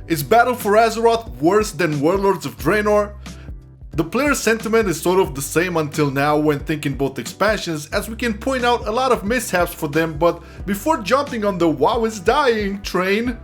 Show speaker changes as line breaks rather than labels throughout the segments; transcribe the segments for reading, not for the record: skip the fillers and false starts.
Is Battle for Azeroth worse than Warlords of Draenor? The player sentiment is sort of the same until now when thinking both expansions, as we can point out a lot of mishaps for them, but before jumping on the WoW is dying train,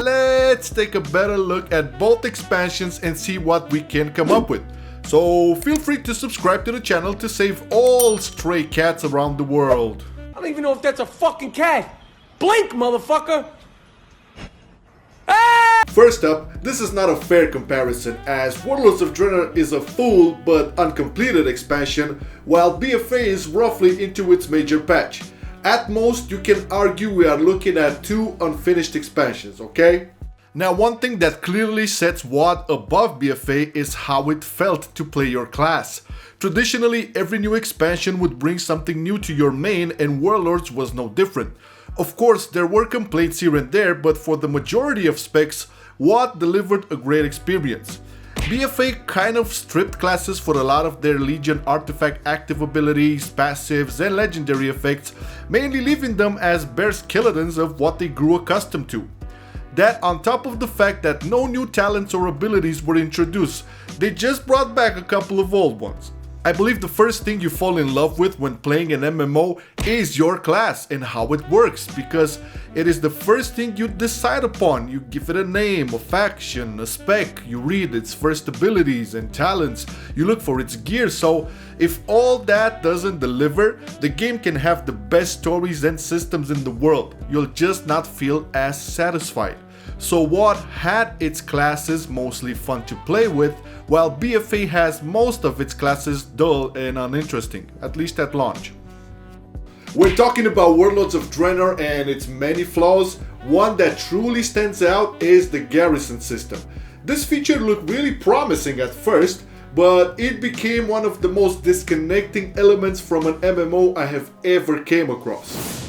let's take a better look at both expansions and see what we can come up with. So feel free to subscribe to the channel to save all stray cats around the world.
I don't even know if that's a fucking cat. Blink, motherfucker!
First up, this is not a fair comparison, as Warlords of Draenor is a full but uncompleted expansion, while BFA is roughly into its major patch. At most, you can argue we are looking at two unfinished expansions, okay? Now, one thing that clearly sets WoD above BFA is how it felt to play your class. Traditionally, every new expansion would bring something new to your main, and Warlords was no different. Of course, there were complaints here and there, but for the majority of specs, WoD delivered a great experience. BFA kind of stripped classes for a lot of their Legion artifact active abilities, passives, and legendary effects, mainly leaving them as bare skeletons of what they grew accustomed to. That on top of the fact that no new talents or abilities were introduced, they just brought back a couple of old ones. I believe the first thing you fall in love with when playing an MMO is your class and how it works, because it is the first thing you decide upon. You give it a name, a faction, a spec, you read its first abilities and talents, you look for its gear. So if all that doesn't deliver, the game can have the best stories and systems in the world. You'll just not feel as satisfied. So WoD had its classes mostly fun to play with, while BFA has most of its classes dull and uninteresting, at least at launch. When talking about Warlords of Draenor and its many flaws, one that truly stands out is the Garrison system. This feature looked really promising at first, but it became one of the most disconnecting elements from an MMO I have ever came across.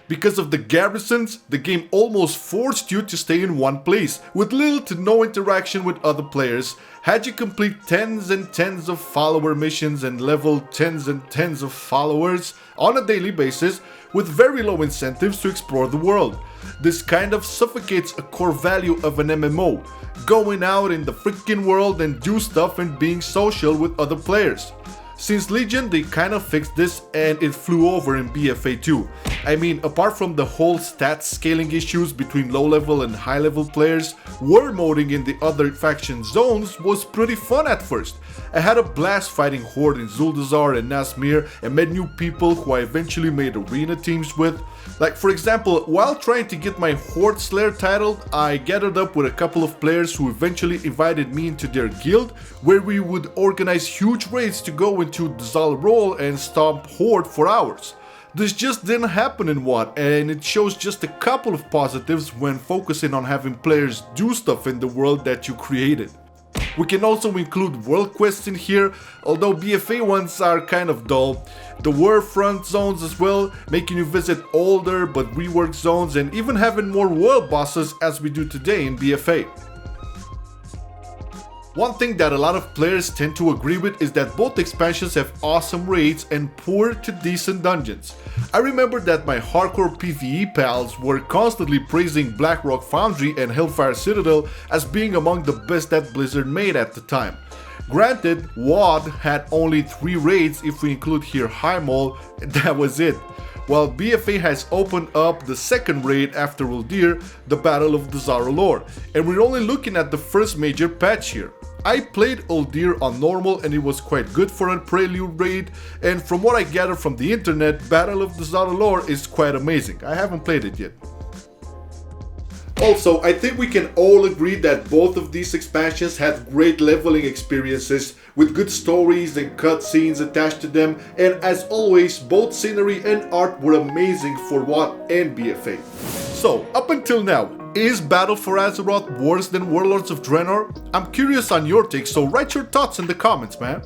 Because of the garrisons, the game almost forced you to stay in one place, with little to no interaction with other players, had you complete tens and tens of follower missions and level tens and tens of followers on a daily basis, with very low incentives to explore the world. This kind of suffocates a core value of an MMO, going out in the freaking world and do stuff and being social with other players. Since Legion, they kind of fixed this and it flew over in BFA too. I mean, apart from the whole stat scaling issues between low level and high level players, war moding in the other faction zones was pretty fun at first. I had a blast fighting Horde in Zuldazar and Nazmir and met new people who I eventually made arena teams with. Like for example, while trying to get my Horde Slayer title, I gathered up with a couple of players who eventually invited me into their guild, where we would organize huge raids to go into the Zal role and stomp Horde for hours. This just didn't happen in WoD, and it shows just a couple of positives when focusing on having players do stuff in the world that you created. We can also include world quests in here, although BFA ones are kind of dull. The war front zones as well, making you visit older but reworked zones, and even having more world bosses as we do today in BFA. One thing that a lot of players tend to agree with is that both expansions have awesome raids and poor to decent dungeons. I remember that my hardcore PvE pals were constantly praising Blackrock Foundry and Hellfire Citadel as being among the best that Blizzard made at the time. Granted, WoD had only 3 raids if we include here High Mall, and that was it. While BFA has opened up the second raid after Uldir, the Battle of the Zaralor, and we're only looking at the first major patch here. I played Uldir on normal and it was quite good for a prelude raid, and from what I gather from the internet, Battle of the Zaralor is quite amazing. I haven't played it yet. Also, I think we can all agree that both of these expansions had great leveling experiences with good stories and cutscenes attached to them, and as always, both scenery and art were amazing for WoD and BFA. So, up until now, is Battle for Azeroth worse than Warlords of Draenor? I'm curious on your take, so write your thoughts in the comments, man.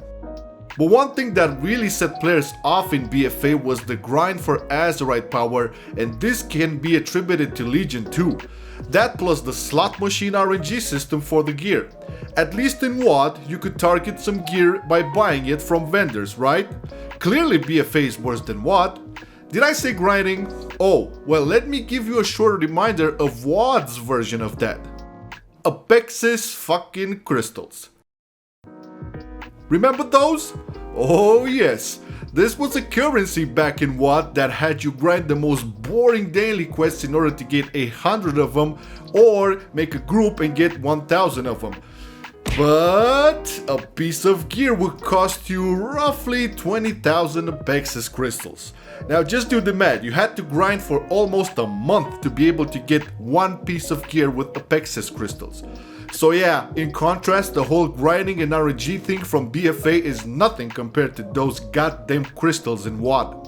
But one thing that really set players off in BFA was the grind for Azerite power, and this can be attributed to Legion too. That plus the slot machine RNG system for the gear. At least in WoD, you could target some gear by buying it from vendors, right? Clearly BFA is worse than WoD. Did I say grinding? Oh, well, let me give you a short reminder of WoD's version of that. Apexis fucking crystals. Remember those? Oh yes, this was a currency back in WoD that had you grind the most boring daily quests in order to get 100 of them or make a group and get 1000 of them. But a piece of gear would cost you roughly 20,000 Apexis crystals. Now just do the math, you had to grind for almost a month to be able to get one piece of gear with Apexis crystals. So yeah, in contrast, the whole grinding and RNG thing from BFA is nothing compared to those goddamn crystals in WoD.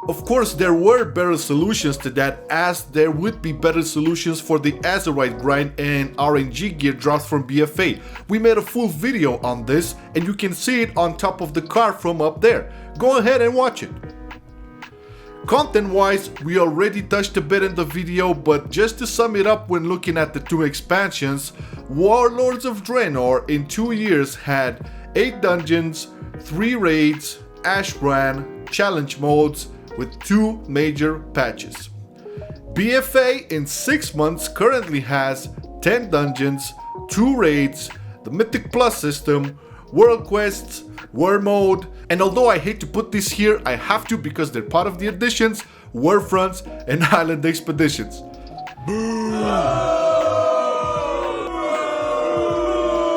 Of course, there were better solutions to that, as there would be better solutions for the Azeroth grind and RNG gear drops from BFA. We made a full video on this, and you can see it on top of the card from up there. Go ahead and watch it. Content-wise, we already touched a bit in the video, but just to sum it up when looking at the two expansions, Warlords of Draenor in 2 years had 8 dungeons, 3 raids, Ashran, challenge modes, with 2 major patches. BFA in 6 months currently has 10 dungeons, 2 raids, the Mythic Plus system, world quests, war mode, and although I hate to put this here, I have to because they're part of the additions, war fronts, and island expeditions.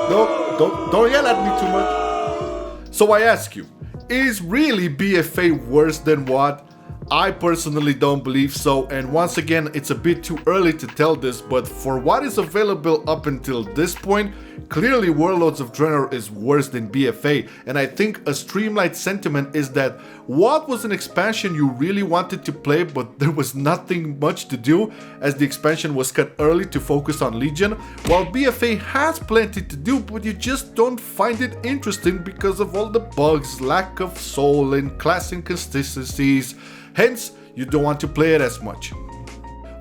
Don't yell at me too much. So I ask you, is really BFA worse than WoD? I personally don't believe so, and once again, it's a bit too early to tell this, but for what is available up until this point, clearly Warlords of Draenor is worse than BFA, and I think a streamlined sentiment is that WoD was an expansion you really wanted to play, but there was nothing much to do as the expansion was cut early to focus on Legion, while BFA has plenty to do, but you just don't find it interesting because of all the bugs, lack of soul, and class inconsistencies. Hence, you don't want to play it as much.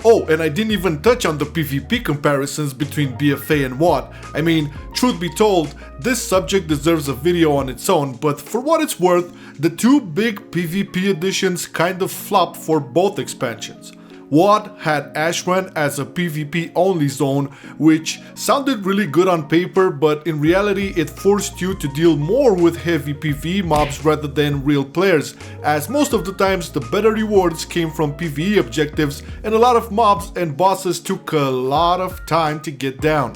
Oh, and I didn't even touch on the PvP comparisons between BFA and WoD. I mean, truth be told, this subject deserves a video on its own, but for what it's worth, the 2 big PvP additions kind of flopped for both expansions. WoD had Ashran as a PvP only zone, which sounded really good on paper, but in reality it forced you to deal more with heavy PvE mobs rather than real players, as most of the times the better rewards came from PvE objectives and a lot of mobs and bosses took a lot of time to get down.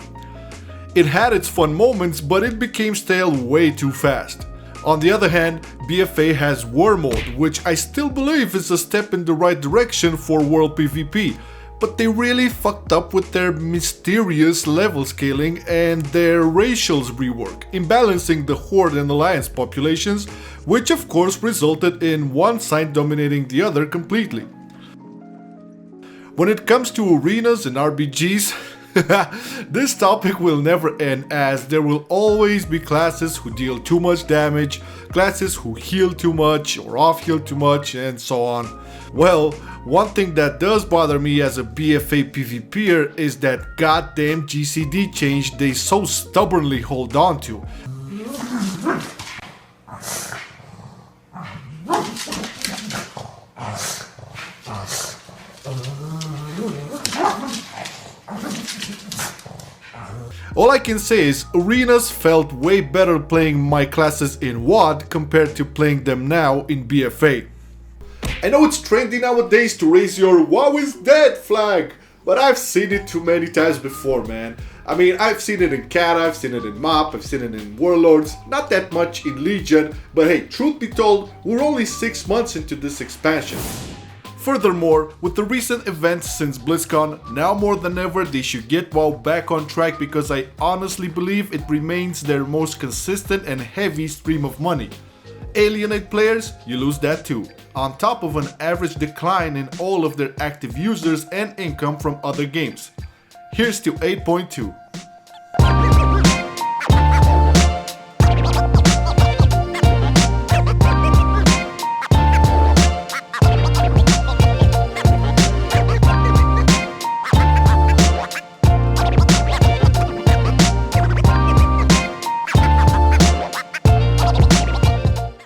It had its fun moments, but it became stale way too fast. On the other hand, BFA has War Mode, which I still believe is a step in the right direction for World PvP, but they really fucked up with their mysterious level scaling and their racials rework, imbalancing the Horde and Alliance populations, which of course resulted in one side dominating the other completely. When it comes to arenas and RBGs, this topic will never end, as there will always be classes who deal too much damage, classes who heal too much or off heal too much, and so on. Well, one thing that does bother me as a BFA PvPer is that goddamn GCD change they so stubbornly hold on to. All I can say is arenas felt way better playing my classes in WoD compared to playing them now in BFA. I know it's trendy nowadays to raise your WoW is dead flag, but I've seen it too many times before, man. I mean, I've seen it in CAT, I've seen it in MOP, I've seen it in Warlords, not that much in Legion, but hey, truth be told, we're only 6 months into this expansion. Furthermore, with the recent events since BlizzCon, now more than ever they should get WoW back on track, because I honestly believe it remains their most consistent and heavy stream of money. Alienate players, you lose that too, on top of an average decline in all of their active users and income from other games. Here's to 8.2.